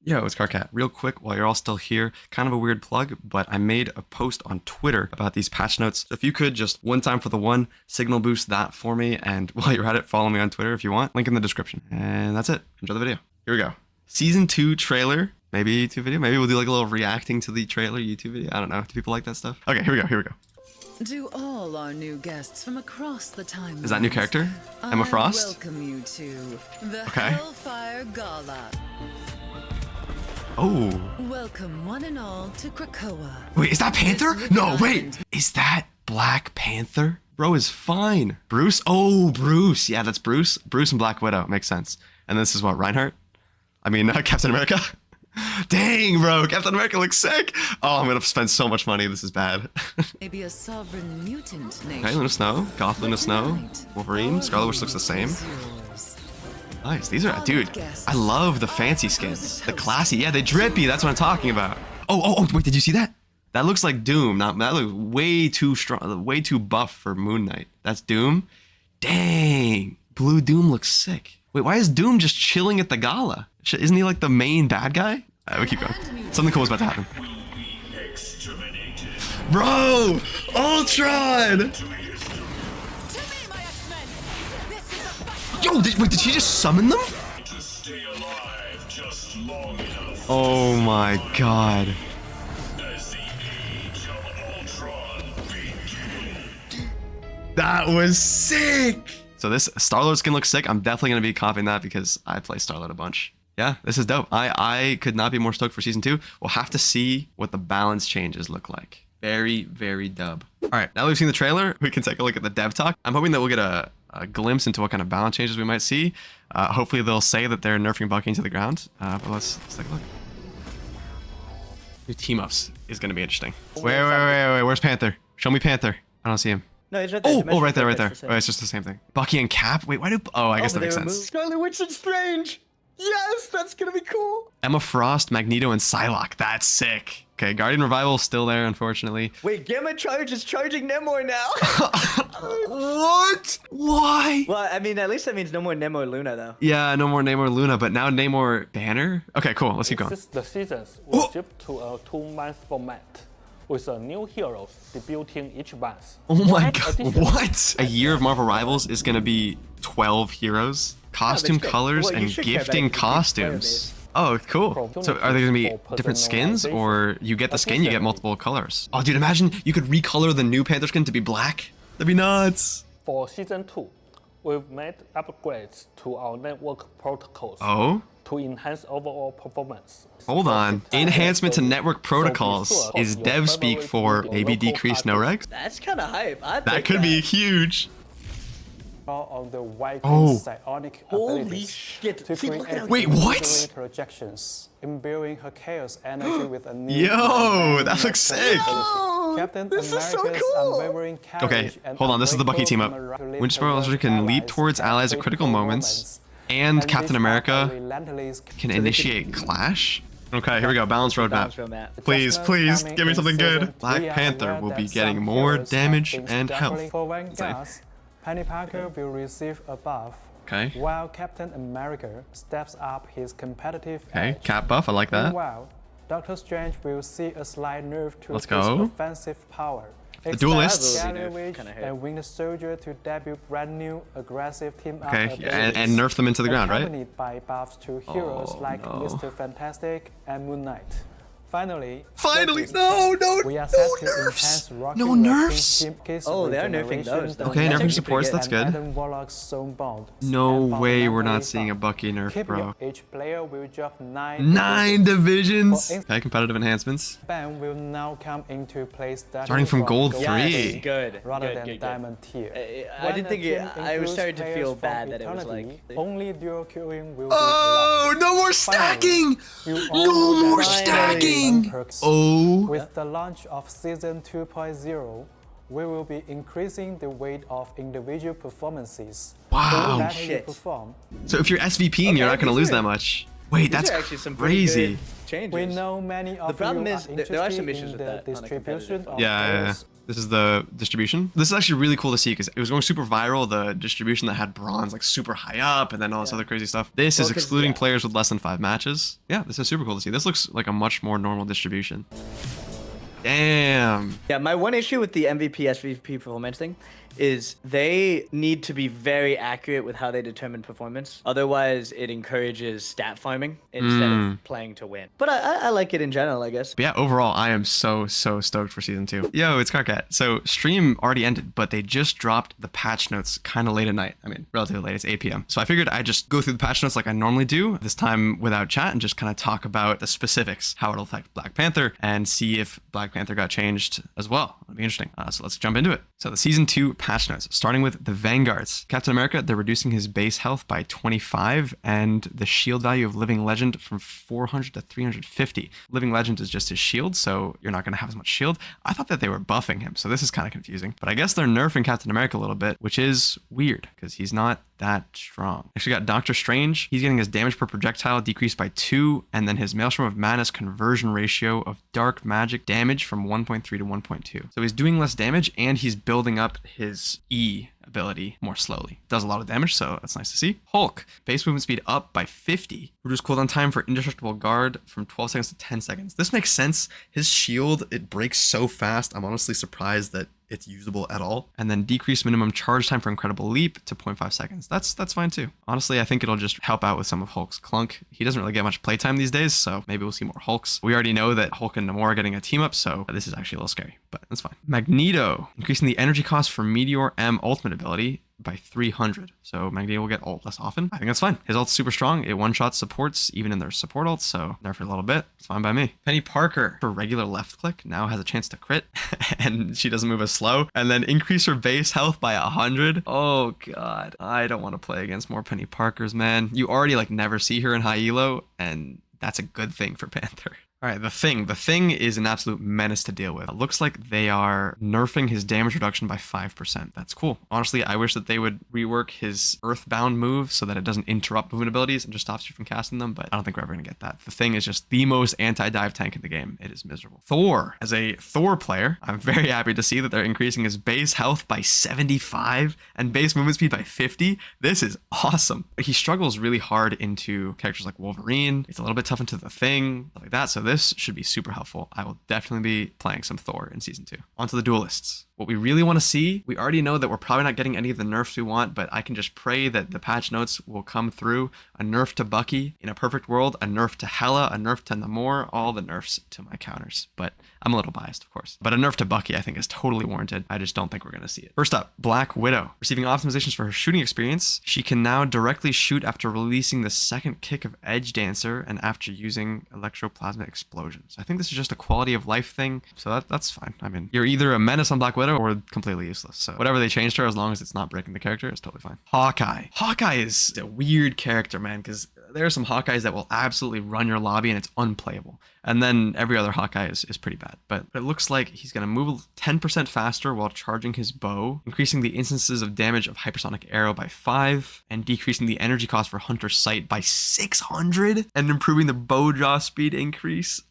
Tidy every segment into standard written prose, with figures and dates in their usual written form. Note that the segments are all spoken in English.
Yo, it's Carcat. Real quick, while you're all still here, kind of a weird plug, but I made a post on Twitter about these patch notes. So if you could just one time for the one, signal boost that for me, and while you're at it, follow me on Twitter if you want. Link in the description. And that's it. Enjoy the video. Here we go. Season 2 trailer. Maybe YouTube video. Maybe we'll do like a little reacting to the trailer YouTube video. I don't know. Do people like that stuff? Okay, here we go. Here we go. To all our new guests from across the time. Is that new character? Emma Frost? Welcome you to the Okay. Hellfire Gala. Oh. Welcome one and all to Krakoa. Wait, is that Panther? No, wait. Is that Black Panther? Bro is fine. Bruce? Oh, Bruce. Yeah, that's Bruce. Bruce and Black Widow. Makes sense. And this is what, Reinhardt? I mean, Captain America? Dang, bro. Captain America looks sick. Oh, I'm going to spend so much money. This is bad. Maybe a sovereign mutant nation. Okay, Luna Snow. Goth Luna Snow. Wolverine. Scarlet Witch looks the same. Nice. These are, dude, I love the fancy skins. The classy. Yeah, they drippy. That's what I'm talking about. Oh, wait, did you see that? That looks like Doom. That looks way too strong, way too buff for Moon Knight. That's Doom. Dang. Blue Doom looks sick. Wait, why is Doom just chilling at the gala? Isn't he like the main bad guy? We keep going. Something cool is about to happen. Bro! Ultron! Yo, wait, did she just summon them? Oh my god. That was sick! So this Star-Lord skin looks sick. I'm definitely going to be copying that because I play Star-Lord a bunch. Yeah, this is dope. I could not be more stoked for season 2. We'll have to see what the balance changes look like. Very, very dub. All right, now that we've seen the trailer, we can take a look at the dev talk. I'm hoping that we'll get a glimpse into what kind of balance changes we might see. Hopefully they'll say that they're nerfing Bucky into the ground. But let's take a look. New team-ups is going to be interesting. Wait, where's Panther? Show me Panther. I don't see him. No, he's right there. Oh, right there. Oh, it's just the same thing. Bucky and Cap? Wait, why do... Oh, I guess that makes sense. Scarlet Witch and Strange! Yes, that's gonna be cool! Emma Frost, Magneto, and Psylocke. That's sick. Okay, Guardian Revival still there, unfortunately. Wait, Gamma Charge is charging Namor now! What? Why? Well, I mean, at least that means no more Namor Luna, though. Yeah, no more Namor Luna, but now Namor Banner? Okay, cool. Let's keep going. The seasons will shift to a 2-month format, with a new heroes debuting each month. Oh my god, what? A year of Marvel Rivals is gonna be 12 heroes? Costume colors and gifting costumes. Oh, cool. So are they gonna be different skins, or you get the skin, you get multiple colors? Oh, dude, imagine you could recolor the new Panther skin to be black. That'd be nuts. For season 2, we've made upgrades to our network protocols. Oh? To enhance overall performance. Hold on. Enhancement to network protocols is dev speak for maybe decreased no regs? That's kind of hype. That could be huge. On the Viking's Oh. psionic Holy abilities shit. to create Wait, what? projections, imbuing her chaos energy with a new Yo, that looks sick. Captain This is so America's cool. unwavering courage Okay, and hold on. This is the Bucky team up. unbreakable Winter Soldier can leap towards allies at critical moments, and Captain America can initiate clash. Okay, here we go. Balance roadmap. Please, please, give me something good. Black Panther will be getting more damage and health. Peni Parker will receive a buff, Okay. while Captain America steps up his competitive Okay, edge. cap buff. I like that. Meanwhile, Doctor Strange will see a slight nerf to Let's his go. offensive power. The duelists. Scarlet Witch and Winter Soldier to debut brand new aggressive team up Okay, and nerf them into the ground, right? accompanied by buffs to heroes Oh, like no. Mr. Fantastic and Moon Knight. Finally, No, we are set to enhance Rocky No Raccoon's nerfs. team case Oh, they are nerfing regeneration those, though. Okay, That's nerfing actually supports, pretty that's good. good. and Warlock's zone bond. No And way we're not fundamentally seeing a fun. Bucky nerf, Keep bro. each player will drop 9 9 divisions. For Okay, competitive enhancements. Ban will now come into play Starting from gold Yes, 3. good. rather good, than good, good. diamond tier. I didn't think it. When a I was team starting to feel includes bad players that it was from like. eternity, only dual queuing will Oh, be no more allowed. stacking. You No all more get stacking. perks. Oh. With the launch of Season 2.0, we will be increasing the weight of individual performances. Wow. The better you Shit. perform. So if you're SVPing, you're Okay, not going to these lose are- that much. Wait, that's These are actually some pretty crazy. good changes. We know many of problem you is are there are some interested issues in with the that on a distribution competitive of Yeah, yeah, yeah. players. This is the distribution. This is actually really cool to see because it was going super viral, the distribution that had bronze like super high up and then all this other crazy stuff. This is excluding players with less than 5 matches. Yeah, this is super cool to see. This looks like a much more normal distribution. Damn. Yeah, my one issue with the MVP SVP performance thing is they need to be very accurate with how they determine performance. Otherwise, it encourages stat farming instead of playing to win. But I like it in general, I guess. But yeah, overall, I am so stoked for season 2. Yo, it's Carcat. So stream already ended, but they just dropped the patch notes kind of late at night. I mean, relatively late. It's 8 p.m. So I figured I'd just go through the patch notes like I normally do, this time without chat, and just kind of talk about the specifics, how it'll affect Black Panther, and see if Black Panther got changed as well. It'll be interesting. So let's jump into it. So the season 2 patch notes, starting with the Vanguards. Captain America, they're reducing his base health by 25 and the shield value of Living Legend from 400 to 350. Living Legend is just his shield, so you're not going to have as much shield. I thought that they were buffing him, so this is kind of confusing. But I guess they're nerfing Captain America a little bit, which is weird because he's not that strong. Next we got Doctor Strange. He's getting his damage per projectile decreased by 2, and then his Maelstrom of Madness conversion ratio of dark magic damage from 1.3 to 1.2. So he's doing less damage and he's building up his E ability more slowly. Does a lot of damage, so that's nice to see. Hulk, base movement speed up by 50. Reduce cooldown time for indestructible guard from 12 seconds to 10 seconds. This makes sense. His shield, it breaks so fast. I'm honestly surprised that it's usable at all. And then decrease minimum charge time for Incredible Leap to 0.5 seconds. That's fine too. Honestly, I think it'll just help out with some of Hulk's clunk. He doesn't really get much playtime these days, so maybe we'll see more Hulks. We already know that Hulk and Namor are getting a team up, so this is actually a little scary, but that's fine. Magneto, increasing the energy cost for Meteor M ultimate ability by 300. So Magneto will get ult less often. I think that's fine. His ult's super strong. It one-shots supports even in their support ults, so there for a little bit. It's fine by me. Peni Parker, for regular left click, now has a chance to crit, and she doesn't move as slow. And then increase her base health by 100. Oh god. I don't want to play against more Peni Parkers, man. You already like never see her in high elo, and that's a good thing for Panther. All right, the Thing. The Thing is an absolute menace to deal with. It looks like they are nerfing his damage reduction by 5%. That's cool. Honestly, I wish that they would rework his Earthbound move so that it doesn't interrupt movement abilities and just stops you from casting them, but I don't think we're ever going to get that. The Thing is just the most anti-dive tank in the game. It is miserable. Thor. As a Thor player, I'm very happy to see that they're increasing his base health by 75 and base movement speed by 50. This is awesome. He struggles really hard into characters like Wolverine. It's a little bit tough into the Thing, stuff like that. So this should be super helpful. I will definitely be playing some Thor in season 2. On to the duelists. What we really want to see, we already know that we're probably not getting any of the nerfs we want, but I can just pray that the patch notes will come through. A nerf to Bucky in a perfect world, a nerf to Hela, a nerf to Namor, all the nerfs to my counters. But I'm a little biased, of course. But a nerf to Bucky, I think, is totally warranted. I just don't think we're going to see it. First up, Black Widow. Receiving optimizations for her shooting experience, she can now directly shoot after releasing the second kick of Edge Dancer and after using Electroplasmic Explosion. So I think this is just a quality of life thing, so that's fine. I mean, you're either a menace on Black Widow or completely useless. So whatever they changed her, as long as it's not breaking the character, it's totally fine. Hawkeye. Hawkeye is a weird character, man, because there are some Hawkeyes that will absolutely run your lobby and it's unplayable. And then every other Hawkeye is pretty bad. But it looks like he's going to move 10% faster while charging his bow, increasing the instances of damage of Hypersonic Arrow by 5, and decreasing the energy cost for Hunter's Sight by 600, and improving the bow draw speed increase.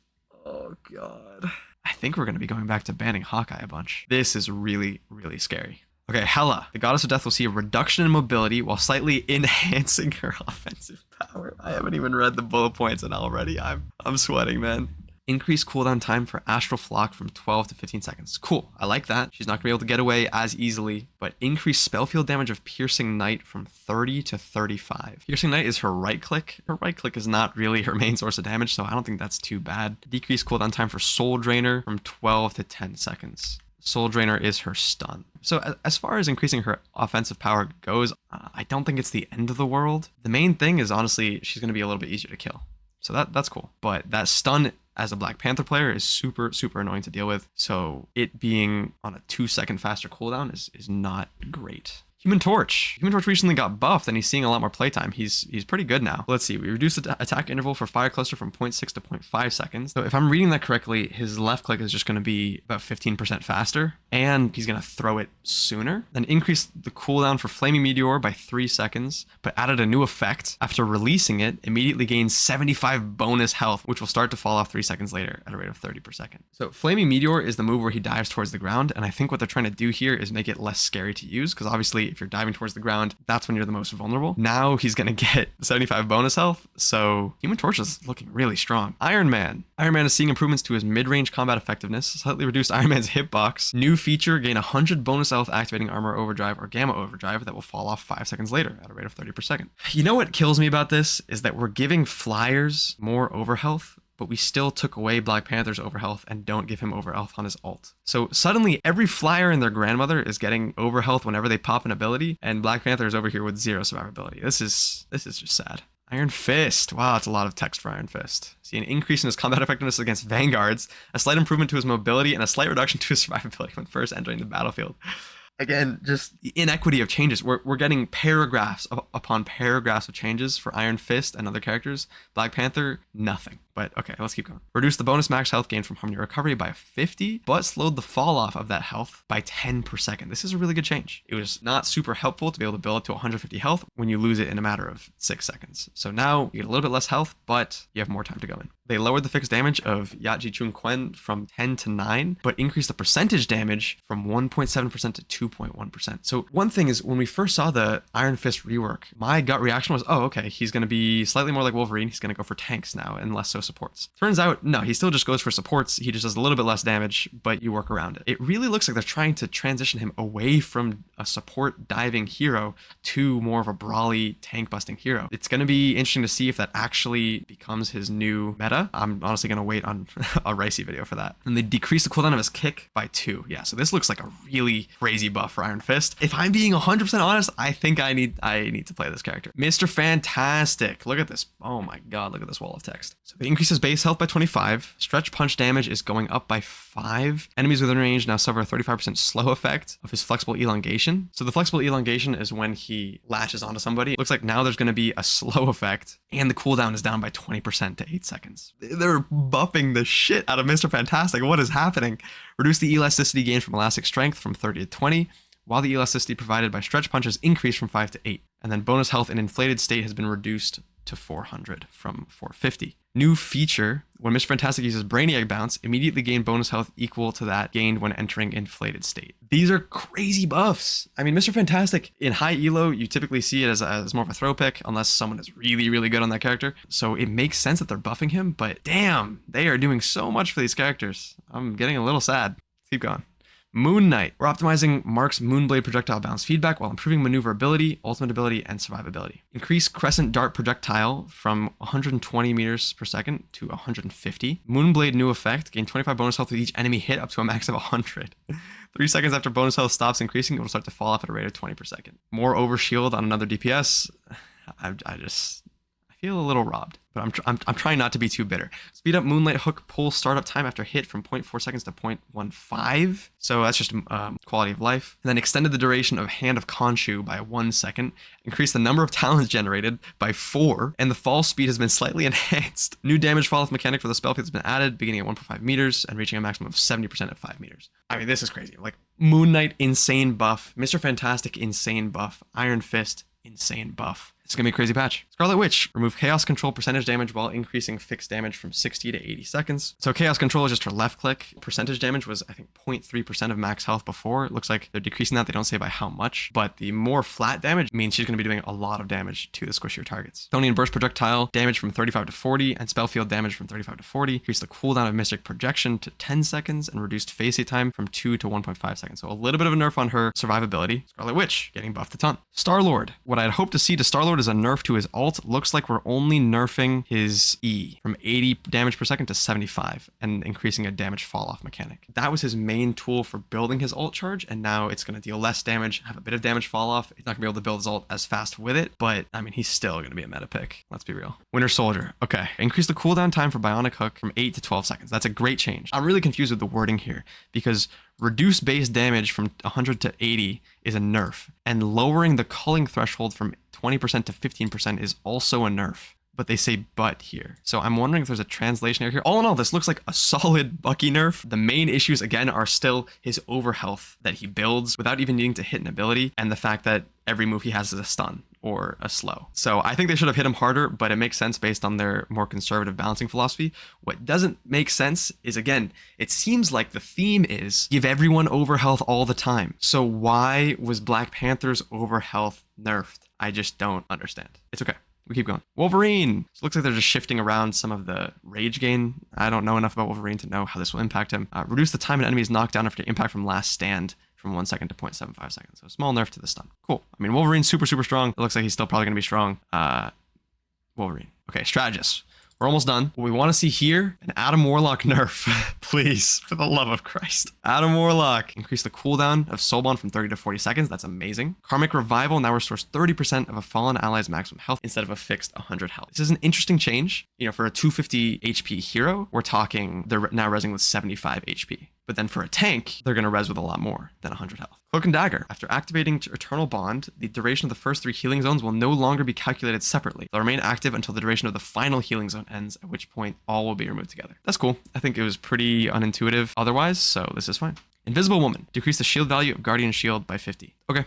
Oh god. I think we're going to be going back to banning Hawkeye a bunch. This is really, really scary. Okay, Hela. The Goddess of Death will see a reduction in mobility while slightly enhancing her offensive power. I haven't even read the bullet points and already I'm sweating, man. Increase cooldown time for Astral Flock from 12 to 15 seconds. Cool, I like that. She's not gonna be able to get away as easily, but increase spell field damage of Piercing Knight from 30 to 35. Piercing Knight is her right click. Her right click is not really her main source of damage, so I don't think that's too bad. Decrease cooldown time for Soul Drainer from 12 to 10 seconds. Soul Drainer is her stun. So as far as increasing her offensive power goes, I don't think it's the end of the world. The main thing is honestly, she's going to be a little bit easier to kill. So that's cool. But that stun as a Black Panther player is super, super annoying to deal with. So it being on a 2-second faster cooldown is not great. Human Torch. Human Torch recently got buffed and he's seeing a lot more playtime. He's pretty good now. Let's see. We reduced the attack interval for Fire Cluster from 0.6 to 0.5 seconds. So if I'm reading that correctly, his left click is just going to be about 15% faster and he's going to throw it sooner. Then increased the cooldown for Flaming Meteor by 3 seconds, but added a new effect. After releasing it, immediately gains 75 bonus health, which will start to fall off 3 seconds later at a rate of 30 per second. So Flaming Meteor is the move where he dives towards the ground. And I think what they're trying to do here is make it less scary to use, because obviously if you're diving towards the ground, that's when you're the most vulnerable. Now he's going to get 75 bonus health. So Human Torch is looking really strong. Iron Man. Iron Man is seeing improvements to his mid-range combat effectiveness, slightly reduced Iron Man's hitbox. New feature, gain 100 bonus health activating Armor Overdrive or Gamma Overdrive that will fall off 5 seconds later at a rate of 30 per second. You know what kills me about this is that we're giving flyers more overhealth, but we still took away Black Panther's overhealth and don't give him overhealth on his ult. So suddenly every flyer and their grandmother is getting overhealth whenever they pop an ability, and Black Panther is over here with 0 survivability. This is just sad. Iron Fist. Wow, that's a lot of text for Iron Fist. See an increase in his combat effectiveness against vanguards, a slight improvement to his mobility, and a slight reduction to his survivability when first entering the battlefield. Again, just the inequity of changes. We're getting paragraphs upon paragraphs of changes for Iron Fist and other characters. Black Panther, nothing. But okay, let's keep going. Reduced the bonus max health gain from Harmony Recovery by 50, but slowed the fall off of that health by 10 per second. This is a really good change. It was not super helpful to be able to build up to 150 health when you lose it in a matter of 6 seconds. So now you get a little bit less health, but you have more time to go in. They lowered the fixed damage of Yatji Chun Quen from 10 to 9, but increased the percentage damage from 1.7% to 2.1%. So one thing is, when we first saw the Iron Fist rework, my gut reaction was, oh, okay, he's going to be slightly more like Wolverine. He's going to go for tanks now and less so supports. Turns out, no, he still just goes for supports. He just does a little bit less damage, but you work around it. It really looks like they're trying to transition him away from a support diving hero to more of a brawly tank busting hero. It's going to be interesting to see if that actually becomes his new meta. I'm honestly going to wait on a Ricey video for that. And they decreased the cooldown of his kick by 2. Yeah, so this looks like a really crazy buff for Iron Fist. If I'm being 100% honest, I think I need to play this character. Mr. Fantastic. Look at this. Oh my god, look at this wall of text. So they increase his base health by 25. Stretch punch damage is going up by 5. Enemies within range now suffer a 35% slow effect of his flexible elongation. So the flexible elongation is when he latches onto somebody. Looks like now there's going to be a slow effect, and the cooldown is down by 20% to 8 seconds. They're buffing the shit out of Mr. Fantastic. What is happening? Reduce the elasticity gain from elastic strength from 30 to 20, while the elasticity provided by stretch punches increased from 5 to 8. And then bonus health in inflated state has been reduced to 400 from 450. New feature, when Mr. Fantastic uses Brainiac Bounce, immediately gain bonus health equal to that gained when entering inflated state. These are crazy buffs. I mean, Mr. Fantastic, in high elo, you typically see it as more of a throw pick, unless someone is really, really good on that character. So it makes sense that they're buffing him, but damn, they are doing so much for these characters. I'm getting a little sad. Let's keep going. Moon Knight. We're optimizing Mark's Moonblade projectile bounce feedback while improving maneuverability, ultimate ability, and survivability. Increase Crescent Dart projectile from 120 meters per second to 150. Moonblade new effect. Gain 25 bonus health with each enemy hit up to a max of 100. 3 seconds after bonus health stops increasing, it will start to fall off at a rate of 20 per second. More overshield on another DPS. I feel a little robbed, but I'm trying not to be too bitter. Speed up Moonlight Hook pull startup time after hit from 0.4 seconds to 0.15. So that's just quality of life. And then extended the duration of Hand of Khonshu by 1 second. Increased the number of talents generated by 4. And the fall speed has been slightly enhanced. New damage fall off mechanic for the spell field has been added, beginning at 1.5 meters and reaching a maximum of 70% at 5 meters. I mean, this is crazy. Like, Moon Knight, insane buff. Mr. Fantastic, insane buff. Iron Fist, insane buff. It's going to be a crazy patch. Scarlet Witch. Remove Chaos Control percentage damage while increasing fixed damage from 60 to 80 seconds. So Chaos Control is just her left click. Percentage damage was, I think, 0.3% of max health before. It looks like they're decreasing that. They don't say by how much, but the more flat damage means she's going to be doing a lot of damage to the squishier targets. Thonian Burst projectile damage from 35 to 40 and spell field damage from 35 to 40. Increased the cooldown of Mystic Projection to 10 seconds and reduced phase time from 2 to 1.5 seconds. So a little bit of a nerf on her survivability. Scarlet Witch getting buffed a ton. Star-Lord. What I'd hoped to see to Star-Lord is a nerf to his ult. Looks like we're only nerfing his E from 80 damage per second to 75 and increasing a damage fall off mechanic. That was his main tool for building his ult charge, and now it's going to deal less damage, have a bit of damage fall off. He's not going to be able to build his ult as fast with it, but I mean, he's still going to be a meta pick. Let's be real. Winter Soldier. Okay. Increase the cooldown time for Bionic Hook from 8 to 12 seconds. That's a great change. I'm really confused with the wording here because Reduce base damage from 100 to 80 is a nerf, and lowering the culling threshold from 20% to 15% is also a nerf. But they say but here. So I'm wondering if there's a translation error here. All in all, this looks like a solid Bucky nerf. The main issues, again, are still his overhealth that he builds without even needing to hit an ability, and the fact that every move he has is a stun or a slow. So I think they should have hit him harder, but it makes sense based on their more conservative balancing philosophy. What doesn't make sense is, again, it seems like the theme is give everyone overhealth all the time. So why was Black Panther's overhealth nerfed? I just don't understand. It's okay. We keep going. Wolverine. So it looks like they're just shifting around some of the rage gain. I don't know enough about Wolverine to know how this will impact him. Reduce the time an enemy is knocked down after impact from last stand from 1 second to 0.75 seconds. So a small nerf to the stun. Cool. I mean, Wolverine's super, super strong. It looks like he's still probably going to be strong. Wolverine. Okay, strategist. We're almost done. What we want to see here, an Adam Warlock nerf. Please, for the love of Christ. Adam Warlock. Increase the cooldown of Soul Bond from 30 to 40 seconds. That's amazing. Karmic Revival now restores 30% of a fallen ally's maximum health instead of a fixed 100 health. This is an interesting change. You know, for a 250 HP hero, we're talking they're now resing with 75 HP. But then for a tank, they're going to res with a lot more than 100 health. Cloak and Dagger. After activating Eternal Bond, the duration of the first 3 healing zones will no longer be calculated separately. They'll remain active until the duration of the final healing zone ends, at which point all will be removed together. That's cool. I think it was pretty unintuitive otherwise, so this is fine. Invisible Woman. Decrease the shield value of Guardian Shield by 50. Okay,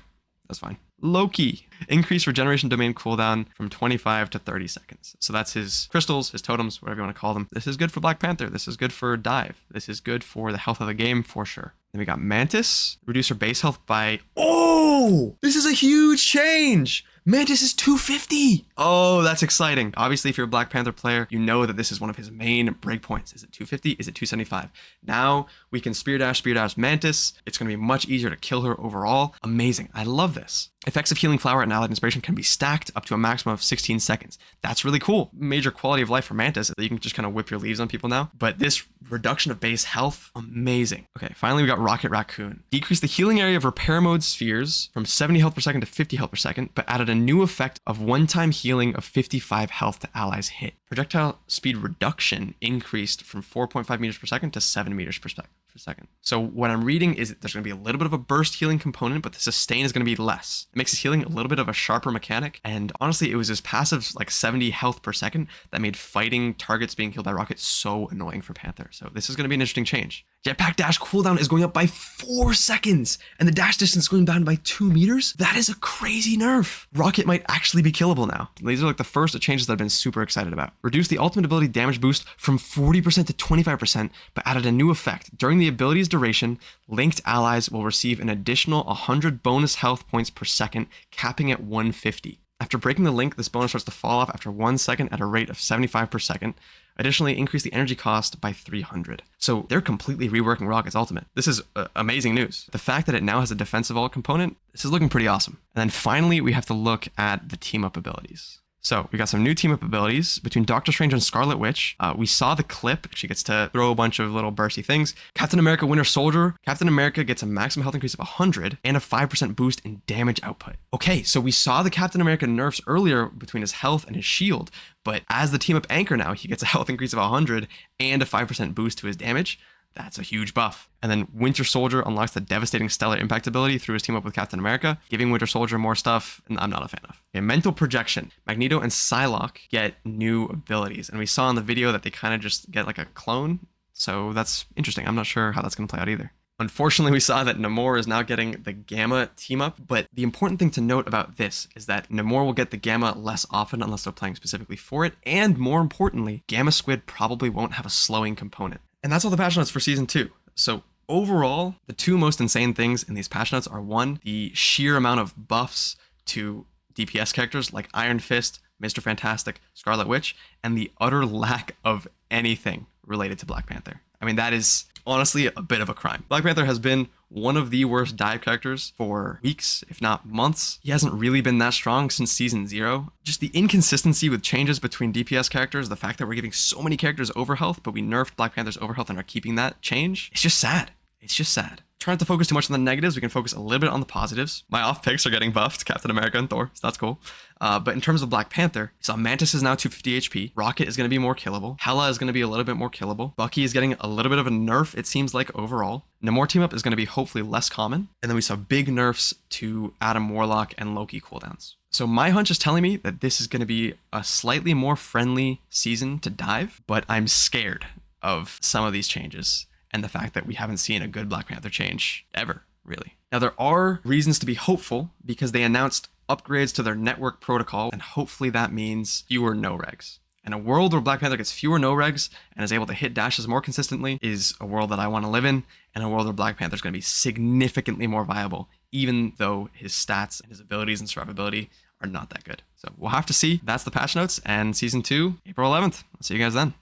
that's fine. Loki. Increase regeneration domain cooldown from 25 to 30 seconds. So that's his crystals, his totems, whatever you want to call them. This is good for Black Panther. This is good for Dive. This is good for the health of the game for sure. Then we got Mantis. Reduce her base health by... Oh! This is a huge change! Mantis is 250! Oh, that's exciting. Obviously, if you're a Black Panther player, you know that this is one of his main breakpoints. Is it 250? Is it 275? Now we can Spear Dash Mantis. It's going to be much easier to kill her overall. Amazing. I love this. Effects of Healing Flower and Allied Inspiration can be stacked up to a maximum of 16 seconds. That's really cool. Major quality of life for Mantis that you can just kind of whip your leaves on people now. But this reduction of base health, amazing. Okay, finally we got Rocket Raccoon. Decrease the healing area of repair mode spheres from 70 health per second to 50 health per second, but added a new effect of one-time healing of 55 health to allies hit. Projectile speed reduction increased from 4.5 meters per second to 7 meters per second. So what I'm reading is that there's going to be a little bit of a burst healing component, but the sustain is going to be less. It makes his healing a little bit of a sharper mechanic. And honestly, it was his passive like 70 health per second that made fighting targets being killed by Rocket so annoying for Panther. So this is going to be an interesting change. Jetpack dash cooldown is going up by 4 seconds, and the dash distance going down by 2 meters. That is a crazy nerf. Rocket might actually be killable now. These are like the first changes that I've been super excited about. Reduce the ultimate ability damage boost from 40% to 25%, but added a new effect. During the ability's duration, linked allies will receive an additional 100 bonus health points per second, capping at 150. After breaking the link, this bonus starts to fall off after 1 second at a rate of 75 per second. Additionally, increase the energy cost by 300. So they're completely reworking Rocket's ultimate. This is amazing news. The fact that it now has a defensive ult component, this is looking pretty awesome. And then finally, we have to look at the team up abilities. So we got some new team up abilities between Doctor Strange and Scarlet Witch. We saw the clip. She gets to throw a bunch of little bursty things. Captain America Winter Soldier. Captain America gets a maximum health increase of 100 and a 5% boost in damage output. Okay, so we saw the Captain America nerfs earlier between his health and his shield, but as the team up anchor now, he gets a health increase of 100 and a 5% boost to his damage. That's a huge buff. And then Winter Soldier unlocks the devastating stellar impact ability through his team up with Captain America, giving Winter Soldier more stuff, and I'm not a fan of. Okay, mental projection. Magneto and Psylocke get new abilities, and we saw in the video that they kind of just get like a clone, so that's interesting. I'm not sure how that's going to play out either. Unfortunately, we saw that Namor is now getting the Gamma team up, but the important thing to note about this is that Namor will get the Gamma less often unless they're playing specifically for it, and more importantly, Gamma Squid probably won't have a slowing component. And that's all the patch notes for Season 2. So overall, the two most insane things in these patch notes are, one, the sheer amount of buffs to DPS characters like Iron Fist, Mr. Fantastic, Scarlet Witch, and the utter lack of anything related to Black Panther. I mean, that is honestly a bit of a crime. Black Panther has been one of the worst dive characters for weeks, if not months. He hasn't really been that strong since Season 0. Just the inconsistency with changes between DPS characters, the fact that we're giving so many characters overhealth, but we nerfed Black Panther's overhealth and are keeping that change, it's just sad. It's just sad. Try not to focus too much on the negatives. We can focus a little bit on the positives. My off picks are getting buffed, Captain America and Thor, so that's cool. But in terms of Black Panther, so Mantis is now 250 HP. Rocket is going to be more killable. Hela is going to be a little bit more killable. Bucky is getting a little bit of a nerf, it seems like, overall. Namor team up is going to be hopefully less common. And then we saw big nerfs to Adam Warlock and Loki cooldowns. So my hunch is telling me that this is going to be a slightly more friendly season to dive, but I'm scared of some of these changes and the fact that we haven't seen a good Black Panther change ever, really. Now, there are reasons to be hopeful because they announced upgrades to their network protocol, and hopefully that means fewer no-regs. And a world where Black Panther gets fewer no-regs and is able to hit dashes more consistently is a world that I want to live in, and a world where Black Panther is going to be significantly more viable, even though his stats and his abilities and survivability are not that good. So we'll have to see. That's the patch notes, and Season 2, April 11th. I'll see you guys then.